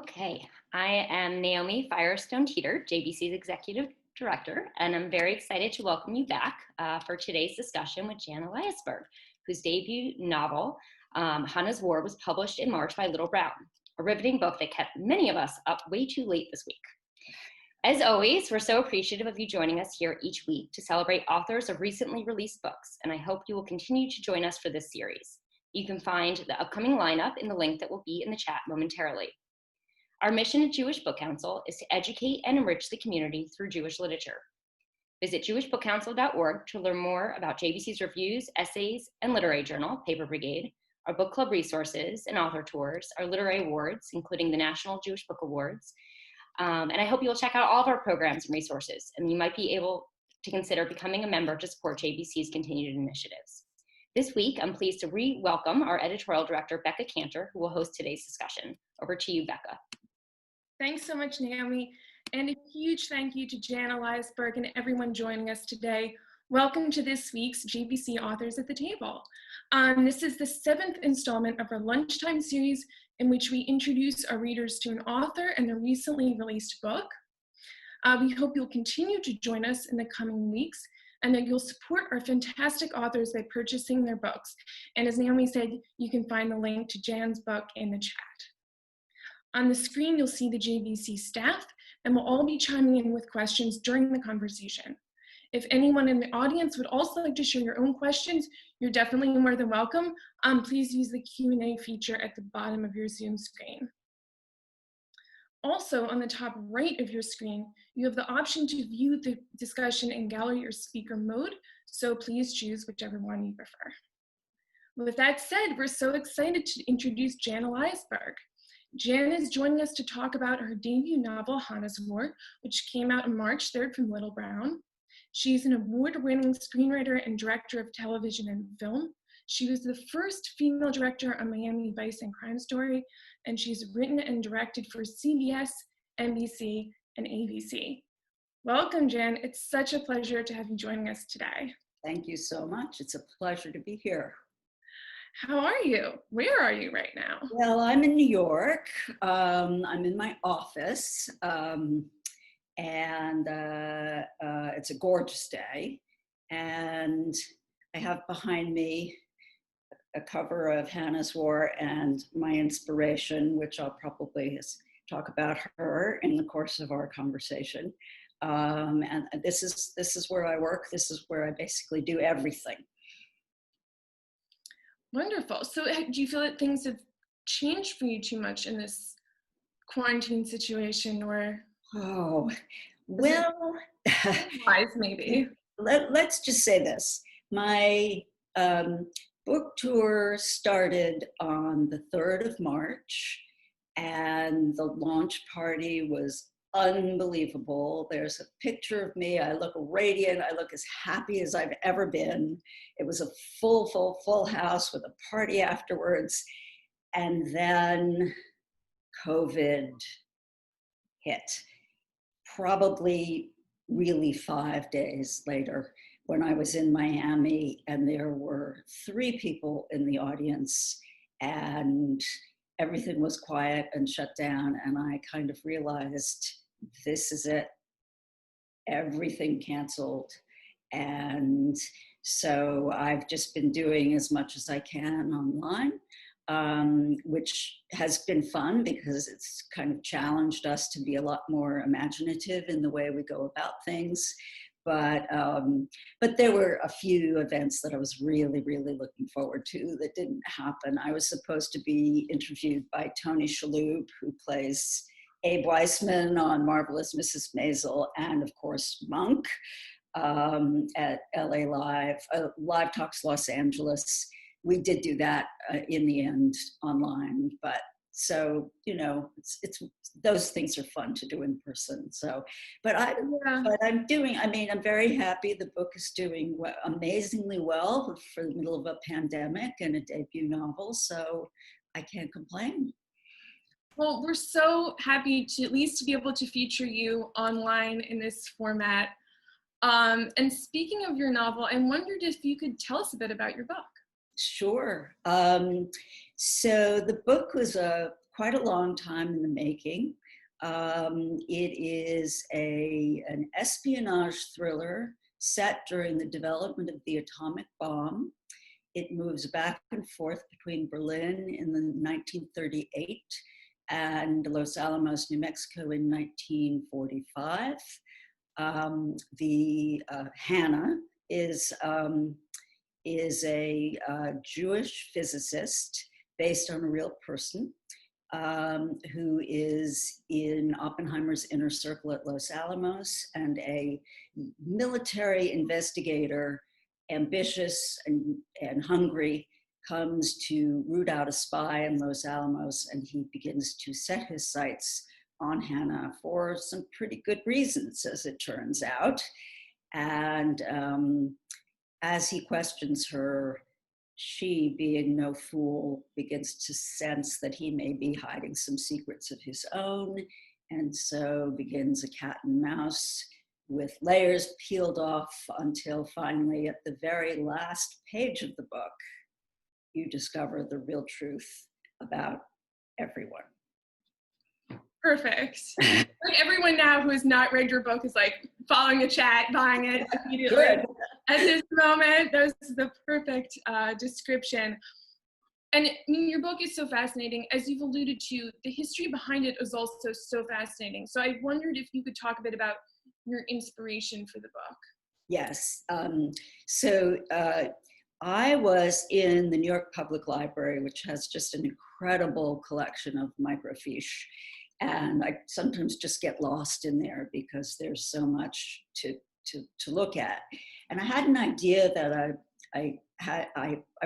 Okay, I am Naomi Firestone Teeter, JBC's Executive Director, and I'm very excited to welcome you back for today's discussion with Jan Eliasberg, whose debut novel, Hannah's War, was published in March by Little Brown, a riveting book that kept many of us up way too late this week. As always, we're so appreciative of you joining us here each week to celebrate authors of recently released books, and I hope you will continue to join us for this series. You can find the upcoming lineup in the link that will be in the chat momentarily. Our mission at Jewish Book Council is to educate and enrich the community through Jewish literature. Visit jewishbookcouncil.org to learn more about JBC's reviews, essays, and literary journal, Paper Brigade, our book club resources and author tours, our literary awards, including the National Jewish Book Awards. And I hope you will check out all of our programs and resources, and you might be able to consider becoming a member to support JBC's continued initiatives. This week, I'm pleased to re-welcome our editorial director, Becca Cantor, who will host today's discussion. Over to you, Becca. Thanks so much, Naomi, and a huge thank you to Jan Eliasberg and everyone joining us today. Welcome to this week's JBC Authors at the Table. This is the 7th installment of our lunchtime series in which we introduce our readers to an author and their recently released book. We hope you'll continue to join us in the coming weeks and that you'll support our fantastic authors by purchasing their books. And as Naomi said, you can find the link to Jan's book in the chat. On the screen, you'll see the JBC staff, and we'll all be chiming in with questions during the conversation. If anyone in the audience would also like to share your own questions, you're definitely more than welcome. Please use the Q&A feature at the bottom of your Zoom screen. Also, on the top right of your screen, you have the option to view the discussion in gallery or speaker mode, so please choose whichever one you prefer. With that said, we're so excited to introduce Jan Eliasberg. Jan is joining us to talk about her debut novel, Hannah's War, which came out on March 3rd from Little Brown. She's an award-winning screenwriter and director of television and film. She was the first female director on Miami Vice and Crime Story, and she's written and directed for CBS, NBC, and ABC. Welcome, Jan. It's such a pleasure to have you joining us today. Thank you so much. It's a pleasure to be here. How are you? Where are you right now? Well, I'm in New York. I'm in my office, and it's a gorgeous day. And I have behind me a cover of Hannah's War and my inspiration, which I'll probably talk about her in the course of our conversation. And this is where I work. This is where I basically do everything. Wonderful. So do you feel that things have changed for you too much in this quarantine situation, or? Oh, well, wise maybe. Let's just say this. My book tour started on the 3rd of March, and the launch party was unbelievable. There's a picture of me. I look radiant. I look as happy as I've ever been. It was a full house with a party afterwards. And then COVID hit, probably really 5 days later, when I was in Miami and there were 3 people in the audience and everything was quiet and shut down, and I kind of realized, this is it. Everything canceled. And so I've just been doing as much as I can online, which has been fun because it's kind of challenged us to be a lot more imaginative in the way we go about things. But there were a few events that I was really looking forward to that didn't happen. I was supposed to be interviewed by Tony Shalhoub, who plays Abe Weissman on Marvelous Mrs. Maisel, and of course Monk at LA Live Talks Los Angeles. We did do that in the end online, but so, you know, it's those things are fun to do in person. So, but I'm very happy. The book is doing amazingly well for the middle of a pandemic and a debut novel. So I can't complain. Well, we're so happy to at least be able to feature you online in this format. And speaking of your novel, I wondered if you could tell us a bit about your book. Sure. So the book was a quite a long time in the making. It is an espionage thriller set during the development of the atomic bomb. It moves back and forth between Berlin in 1938 and Los Alamos, New Mexico in 1945. Hannah is a Jewish physicist based on a real person who is in Oppenheimer's inner circle at Los Alamos, and a military investigator, ambitious and hungry, comes to root out a spy in Los Alamos, and he begins to set his sights on Hannah for some pretty good reasons, as it turns out. And as he questions her, she, being no fool, begins to sense that he may be hiding some secrets of his own, and so begins a cat and mouse with layers peeled off until finally, at the very last page of the book, you discover the real truth about everyone. Perfect. Like everyone now who has not read your book is like following the chat, buying it immediately. Good. At this moment, that was the perfect description. And I mean, your book is so fascinating. As you've alluded to, the history behind it is also so fascinating. So I wondered if you could talk a bit about your inspiration for the book. Yes. I was in the New York Public Library, which has just an incredible collection of microfiche. And I sometimes just get lost in there because there's so much to look at. And I had an idea that I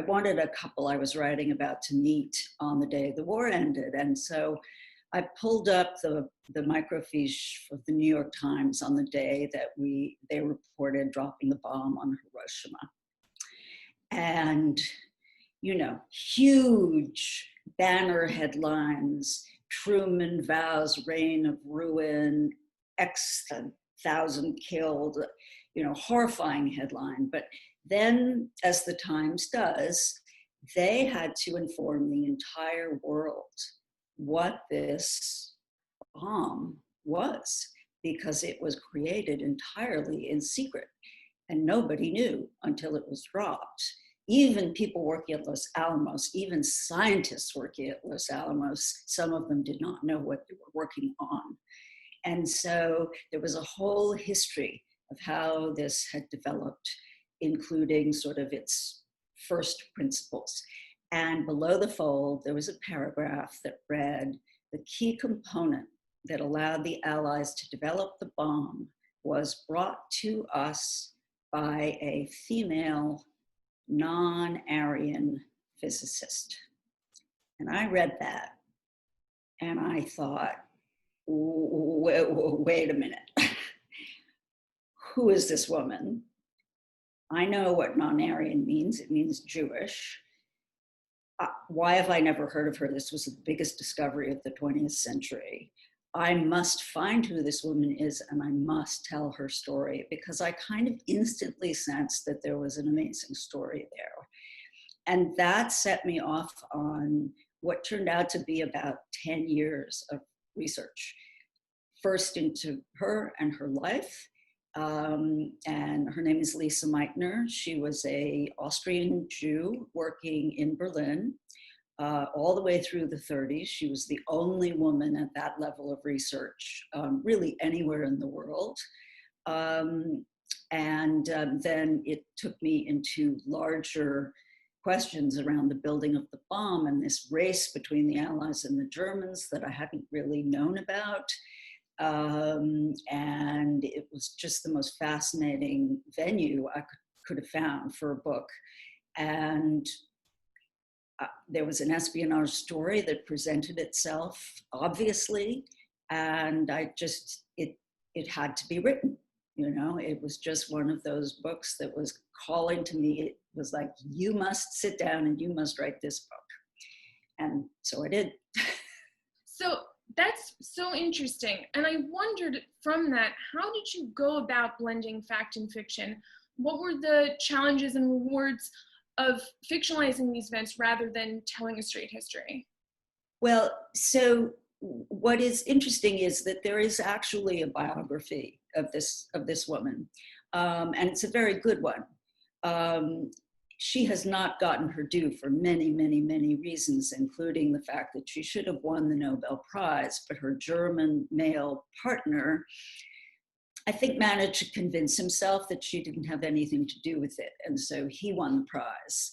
wanted a couple I was writing about to meet on the day the war ended. And so I pulled up the microfiche of the New York Times on the day that they reported dropping the bomb on Hiroshima. And, you know, huge banner headlines: Truman vows reign of ruin, X 1,000 killed, you know, horrifying headline. But then, as the Times does, they had to inform the entire world what this bomb was, because it was created entirely in secret and nobody knew until it was dropped. Even people working at Los Alamos, even scientists working at Los Alamos, some of them did not know what they were working on. And so there was a whole history of how this had developed, including sort of its first principles. And below the fold, there was a paragraph that read, "The key component that allowed the Allies to develop the bomb was brought to us by a female non-Aryan physicist." And I read that and I thought, wait a minute. Who is this woman? I know what non-Aryan means. It means Jewish. Why have I never heard of her? This was the biggest discovery of the 20th century. I must find who this woman is, and I must tell her story, because I kind of instantly sensed that there was an amazing story there. And that set me off on what turned out to be about 10 years of research. First into her and her life. And her name is Lisa Meitner. She was an Austrian Jew working in Berlin all the way through the 30s. She was the only woman at that level of research, really anywhere in the world. Then it took me into larger questions around the building of the bomb and this race between the Allies and the Germans that I hadn't really known about. And it was just the most fascinating venue I could have found for a book. And there was an espionage story that presented itself, obviously, and it had to be written. You know, it was just one of those books that was calling to me. It was like, you must sit down and you must write this book. And so I did. So that's so interesting. And I wondered from that, how did you go about blending fact and fiction? What were the challenges and rewards of fictionalizing these events rather than telling a straight history? Well, so what is interesting is that there is actually a biography of this woman, and it's a very good one. She has not gotten her due for many, many, many reasons, including the fact that she should have won the Nobel Prize, but her German male partner, I think, managed to convince himself that she didn't have anything to do with it, and so he won the prize.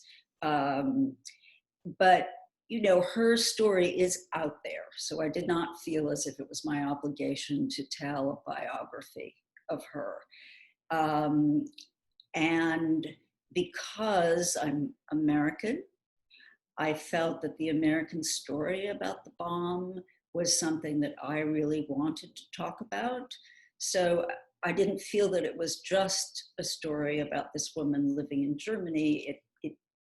But you know, her story is out there, so I did not feel as if it was my obligation to tell a biography of her. And because I'm American, I felt that the American story about the bomb was something that I really wanted to talk about. So I didn't feel that it was just a story about this woman living in Germany.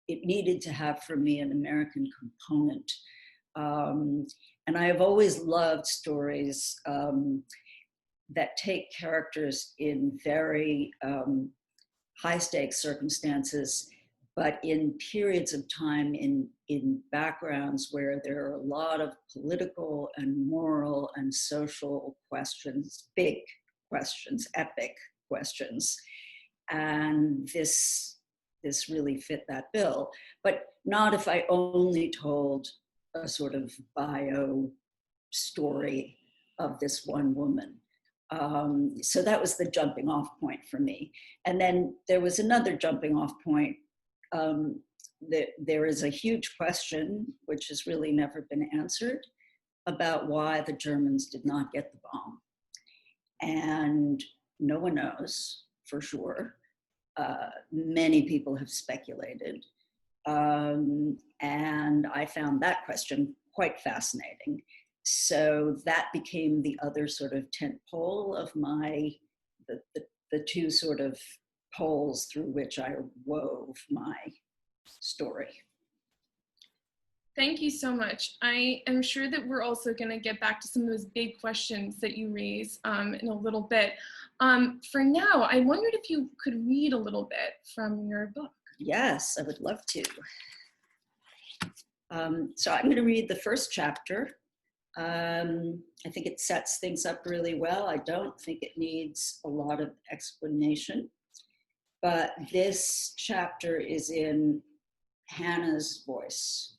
It needed to have for me an American component. And I have always loved stories that take characters in very high stakes circumstances, but in periods of time, in backgrounds where there are a lot of political and moral and social questions, big questions, epic questions. And this really fit that bill, but not if I only told a sort of bio story of this one woman. So that was the jumping off point for me. And then there was another jumping off point. There is a huge question, which has really never been answered, about why the Germans did not get the bomb. And no one knows for sure. Many people have speculated. And I found that question quite fascinating. So that became the other sort of tent pole of the two sort of poles through which I wove my story. Thank you so much. I am sure that we're also going to get back to some of those big questions that you raise in a little bit. For now, I wondered if you could read a little bit from your book. Yes, I would love to. So I'm going to read the first chapter. I think it sets things up really well. I don't think it needs a lot of explanation, but this chapter is in Hannah's voice.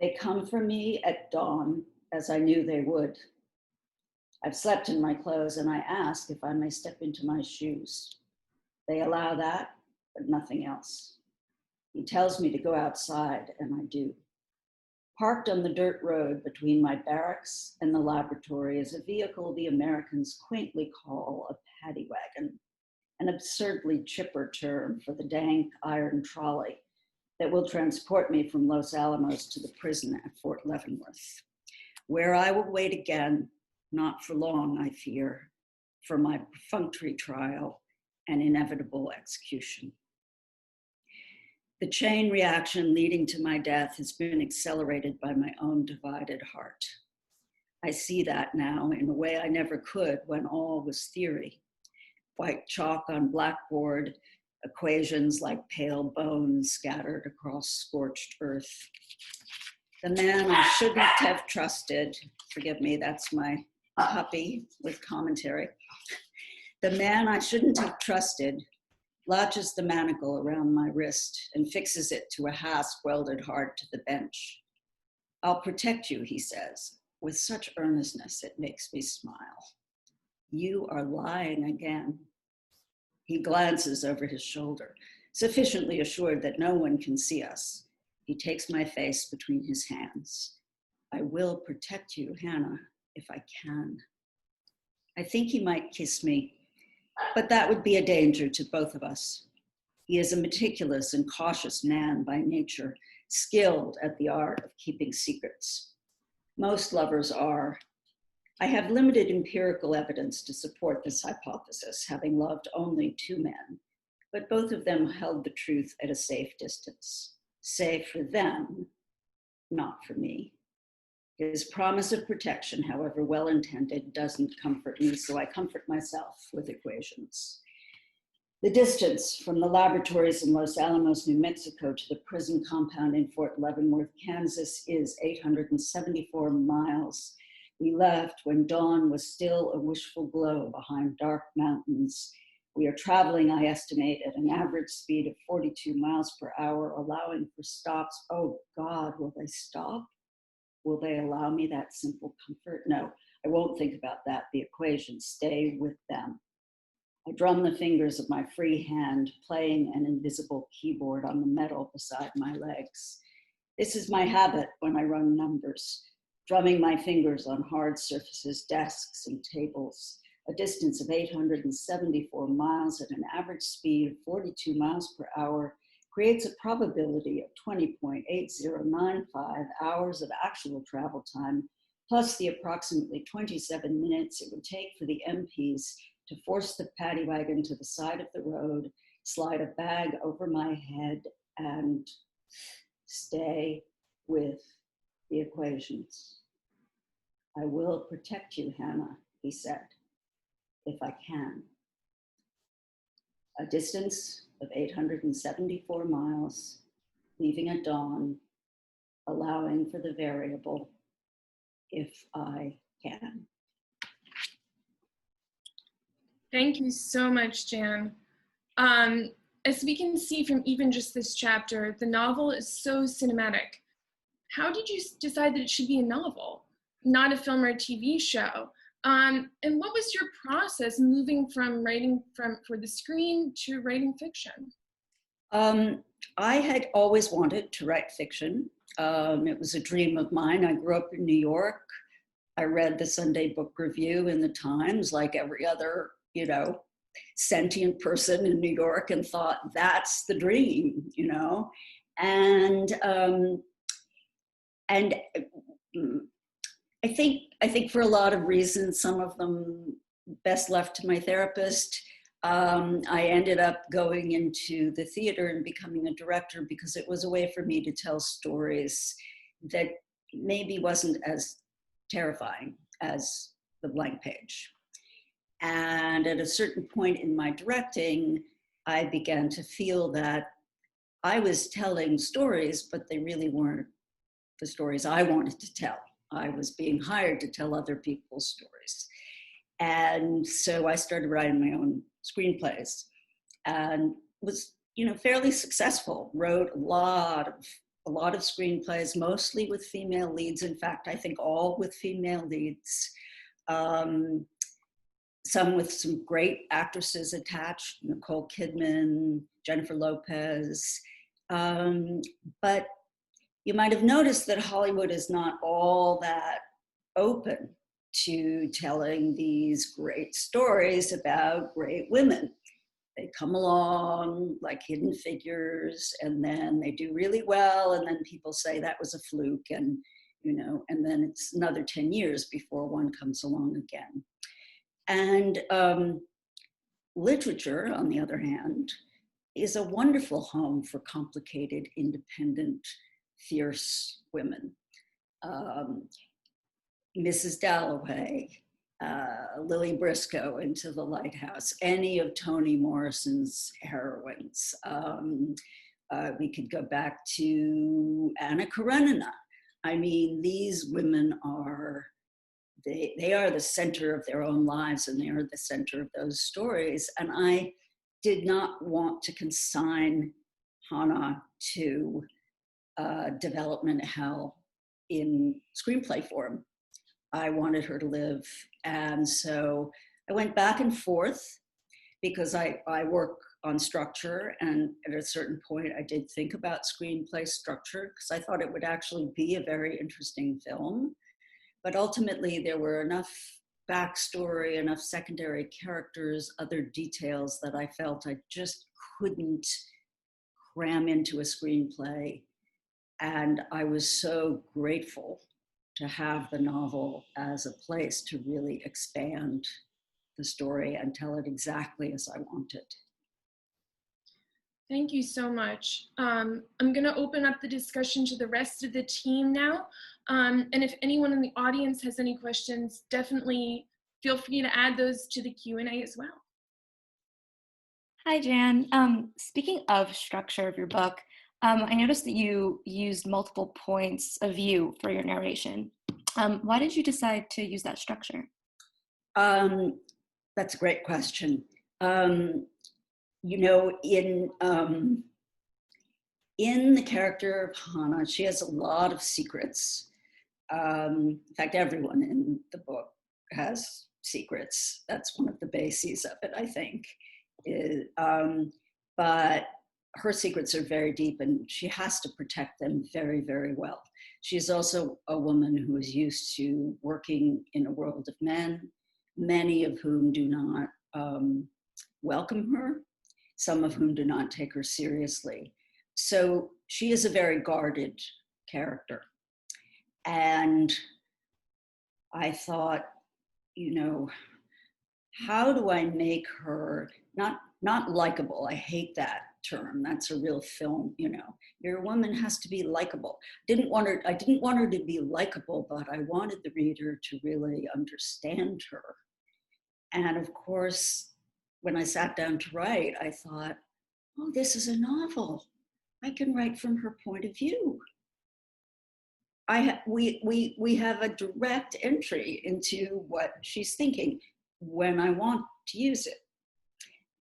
They come for me at dawn, as I knew they would. I've slept in my clothes, and I ask if I may step into my shoes. They allow that, but nothing else. He tells me to go outside, and I do. Parked on the dirt road between my barracks and the laboratory is a vehicle the Americans quaintly call a paddy wagon, an absurdly chipper term for the dank iron trolley that will transport me from Los Alamos to the prison at Fort Leavenworth, where I will wait again, not for long, I fear, for my perfunctory trial and inevitable execution. The chain reaction leading to my death has been accelerated by my own divided heart. I see that now in a way I never could when all was theory. White chalk on blackboard, equations like pale bones scattered across scorched earth. The man I shouldn't have trusted, forgive me, that's my puppy with commentary. The man I shouldn't have trusted latches the manacle around my wrist and fixes it to a hasp welded hard to the bench. I'll protect you, he says, with such earnestness it makes me smile. You are lying again. He glances over his shoulder, sufficiently assured that no one can see us. He takes my face between his hands. I will protect you, Hannah, if I can. I think he might kiss me, but that would be a danger to both of us. He is a meticulous and cautious man by nature, skilled at the art of keeping secrets. Most lovers are. I have limited empirical evidence to support this hypothesis, having loved only two men, but both of them held the truth at a safe distance. Safe for them, not for me. His promise of protection, however well-intended, doesn't comfort me, so I comfort myself with equations. The distance from the laboratories in Los Alamos, New Mexico to the prison compound in Fort Leavenworth, Kansas is 874 miles. We left when dawn was still a wishful glow behind dark mountains. We are traveling, I estimate, at an average speed of 42 miles per hour, allowing for stops. Oh God, will they stop? Will they allow me that simple comfort? No, I won't think about that. The equations stay with them. I drum the fingers of my free hand, playing an invisible keyboard on the metal beside my legs. This is my habit when I run numbers, drumming my fingers on hard surfaces, desks, and tables. A distance of 874 miles at an average speed of 42 miles per hour creates a probability of 20.8095 hours of actual travel time, plus the approximately 27 minutes it would take for the MPs to force the paddy wagon to the side of the road, slide a bag over my head, and stay with the equations. I will protect you, Hannah, he said, if I can. A distance of 874 miles, leaving at dawn, allowing for the variable, if I can. Thank you so much, Jan. As we can see from even just this chapter, the novel is so cinematic. How did you decide that it should be a novel, not a film or a TV show? And what was your process moving from writing for the screen to writing fiction? I had always wanted to write fiction. It was a dream of mine. I grew up in New York. I read the Sunday Book Review in the Times like every other, sentient person in New York, and thought that's the dream, And I think for a lot of reasons, some of them best left to my therapist, I ended up going into the theater and becoming a director because it was a way for me to tell stories that maybe wasn't as terrifying as the blank page. And at a certain point in my directing, I began to feel that I was telling stories, but they really weren't the stories I wanted to tell. I was being hired to tell other people's stories. And so I started writing my own screenplays and was, fairly successful. Wrote a lot of screenplays, mostly with female leads. In fact, I think all with female leads. Some with some great actresses attached, Nicole Kidman, Jennifer Lopez. But you might have noticed that Hollywood is not all that open to telling these great stories about great women. They come along like hidden figures, and then they do really well, and then people say that was a fluke, and and then it's another 10 years before one comes along again. And literature, on the other hand, is a wonderful home for complicated, independent, fierce women. Mrs. Dalloway, Lily Briscoe, Into the Lighthouse, any of Toni Morrison's heroines. We could go back to Anna Karenina. I mean, these women are, they are the center of their own lives, and they are the center of those stories. And I did not want to consign Hannah to development hell in screenplay form. I wanted her to live. And so I went back and forth because I work on structure, and at a certain point I did think about screenplay structure because I thought it would actually be a very interesting film. But ultimately there were enough backstory, enough secondary characters, other details that I felt I just couldn't cram into a screenplay. And I was so grateful to have the novel as a place to really expand the story and tell it exactly as I wanted. Thank you so much. I'm going to open up the discussion to the rest of the team now. And if anyone in the audience has any questions, definitely feel free to add those to the Q&A as well. Hi, Jan. Speaking of structure of your book, I noticed that you used multiple points of view for your narration. Why did you decide to use that structure? Um, that's a great question. Um, you know, in the character of Hannah, she has a lot of secrets. In fact, everyone in the book has secrets. That's one of the bases of it, I think. But her secrets are very deep and she has to protect them very, very well. She's also a woman who is used to working in a world of men, many of whom do not welcome her, some of whom do not take her seriously. So she is a very guarded character. And I thought, you know, how do I make her not likable? I hate that term. That's a real film, you know. Your woman has to be likable. I didn't want her to be likable, but I wanted the reader to really understand her. And of course, when I sat down to write, I thought, oh, this is a novel. I can write from her point of view. We have a direct entry into what she's thinking when I want to use it.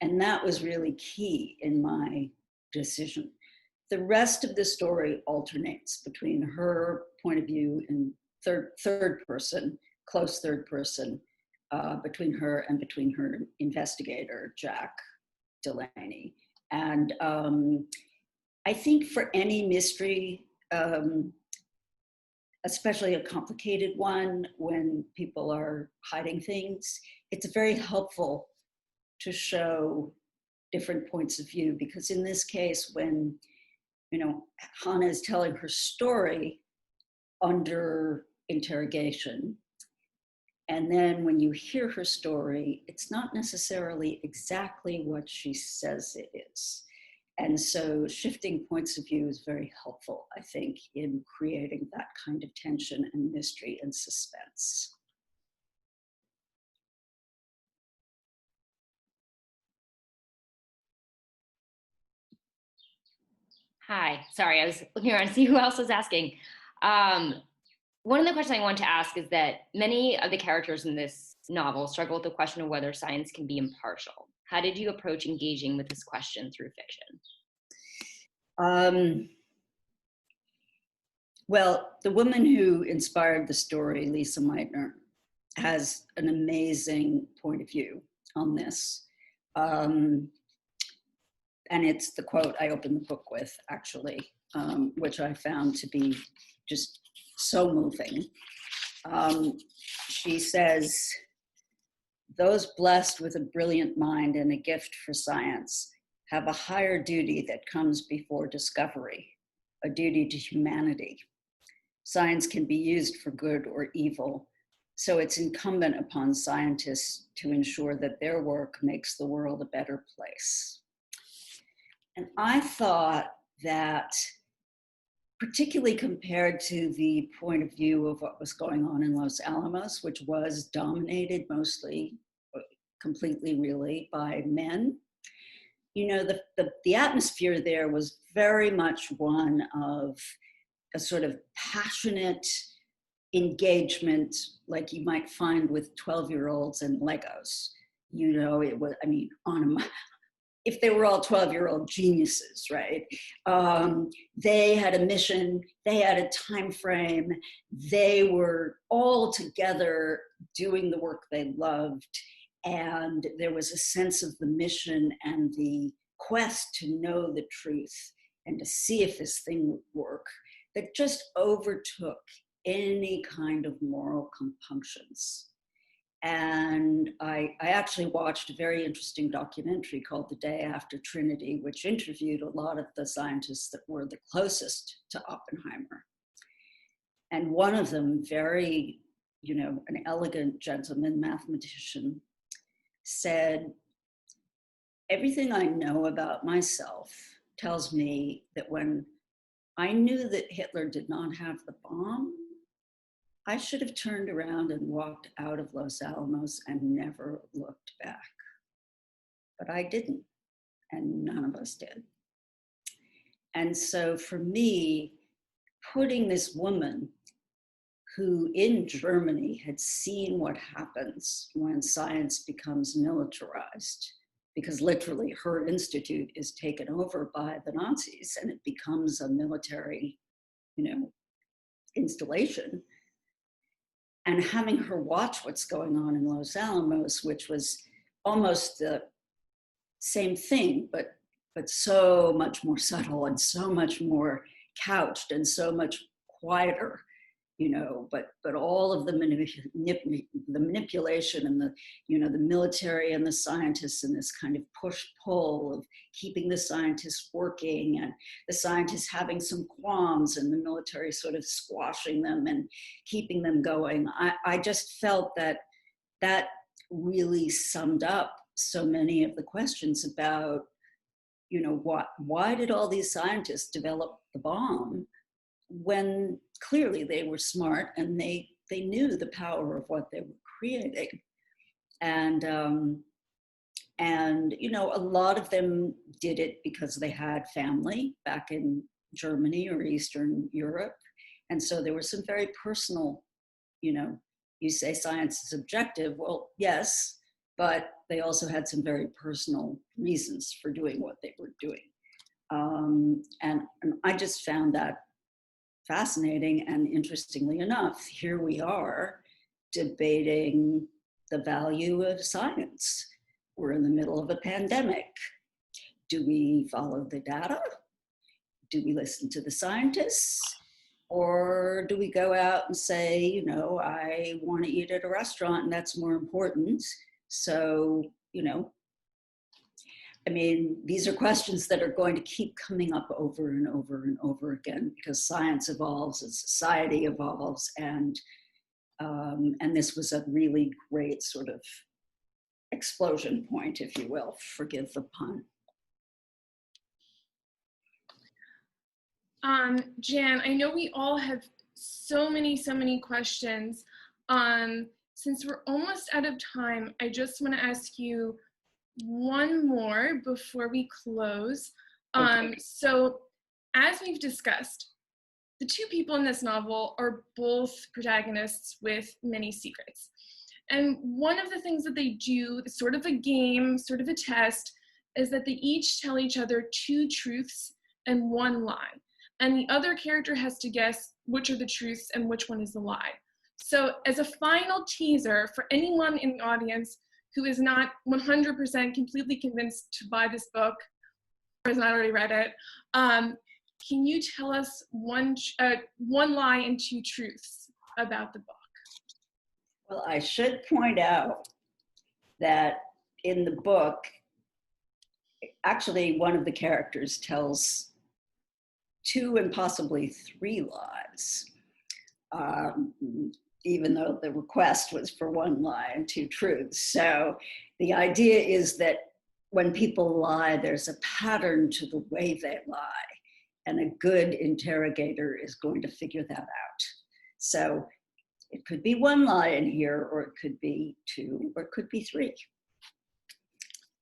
And that was really key in my decision. The rest of the story alternates between her point of view and third person, close third person, between her and between her investigator, Jack Delaney. And I think for any mystery, especially a complicated one when people are hiding things, it's very helpful to show different points of view, because in this case, when Hannah is telling her story under interrogation, and then when you hear her story, it's not necessarily exactly what she says it is. And so shifting points of view is very helpful, I think, in creating that kind of tension and mystery and suspense. Hi, sorry, I was looking around to see who else was asking. One of the questions I want to ask is that many of the characters in this novel struggle with the question of whether science can be impartial. How did you approach engaging with this question through fiction? Well, the woman who inspired the story, Lisa Meitner, has an amazing point of view on this. And it's the quote I opened the book with, actually, which I found to be just so moving. She says, "Those blessed with a brilliant mind and a gift for science have a higher duty that comes before discovery, a duty to humanity. Science can be used for good or evil, so it's incumbent upon scientists to ensure that their work makes the world a better place." And I thought that, particularly compared to the point of view of what was going on in Los Alamos, which was dominated mostly, completely really, by men, the atmosphere there was very much one of a sort of passionate engagement like you might find with 12-year-olds and Legos. It was, if they were all 12-year-old geniuses, right? They had a mission, they had a time frame, they were all together doing the work they loved, and there was a sense of the mission and the quest to know the truth and to see if this thing would work that just overtook any kind of moral compunctions. And I actually watched a very interesting documentary called The Day After Trinity, which interviewed a lot of the scientists that were the closest to Oppenheimer. And one of them, very, an elegant gentleman, mathematician, said, "Everything I know about myself tells me that when I knew that Hitler did not have the bomb, I should have turned around and walked out of Los Alamos and never looked back. But I didn't. and none of us did. And so for me, putting this woman who in Germany had seen what happens when science becomes militarized, because literally her institute is taken over by the Nazis and it becomes a military, installation. And having her watch what's going on in Los Alamos, which was almost the same thing, but so much more subtle and so much more couched and so much quieter, but all of the manipulation and the military and the scientists and this kind of push-pull of keeping the scientists working and the scientists having some qualms and the military sort of squashing them and keeping them going. I just felt that really summed up so many of the questions about, why did all these scientists develop the bomb when clearly they were smart and they knew the power of what they were creating. And a lot of them did it because they had family back in Germany or Eastern Europe. And so there were some very personal, you say science is objective. Well, yes, but they also had some very personal reasons for doing what they were doing. And I just found that fascinating, and interestingly enough, here we are debating the value of science. We're in the middle of a pandemic. Do we follow the data? Do we listen to the scientists? Or do we go out and say, I want to eat at a restaurant and that's more important. So, these are questions that are going to keep coming up over and over and over again because science evolves and society evolves, and this was a really great sort of explosion point, if you will. Forgive the pun. Jan, I know we all have so many questions. Since we're almost out of time, I just want to ask you one more before we close. Okay. So as we've discussed, the two people in this novel are both protagonists with many secrets. And one of the things that they do, sort of a game, sort of a test, is that they each tell each other two truths and one lie. And the other character has to guess which are the truths and which one is the lie. So as a final teaser for anyone in the audience who is not 100% completely convinced to buy this book, or has not already read it, can you tell us one lie and two truths about the book? Well, I should point out that in the book, actually one of the characters tells two and possibly three lies, even though the request was for one lie and two truths. So the idea is that when people lie, there's a pattern to the way they lie, and a good interrogator is going to figure that out. So it could be one lie in here, or it could be two, or it could be three.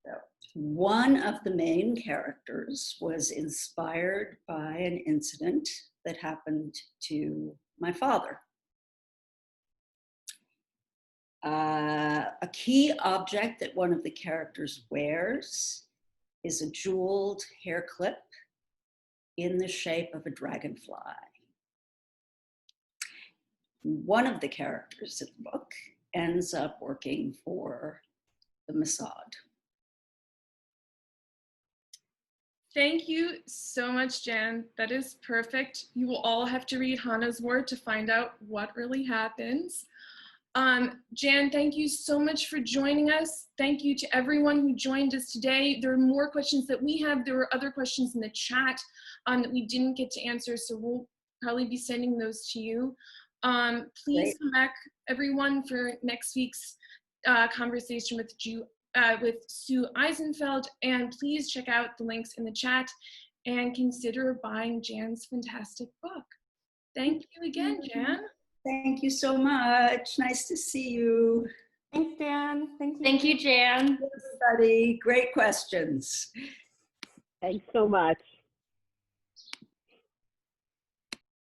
So one of the main characters was inspired by an incident that happened to my father. A key object that one of the characters wears is a jeweled hair clip in the shape of a dragonfly. One of the characters in the book ends up working for the Mossad. Thank you so much, Jan. That is perfect. You will all have to read Hannah's word to find out what really happens. Jan, thank you so much for joining us. Thank you to everyone who joined us today. There are more questions that we have. There were other questions in the chat that we didn't get to answer, so we'll probably be sending those to you. Please come back, everyone, for next week's conversation with Sue Eisenfeld, and please check out the links in the chat and consider buying Jan's fantastic book. Thank you again, Jan. Thank you so much. Nice to see you. Thanks, Dan. Thank you. Thank you, Jan. Everybody, great questions. Thanks so much.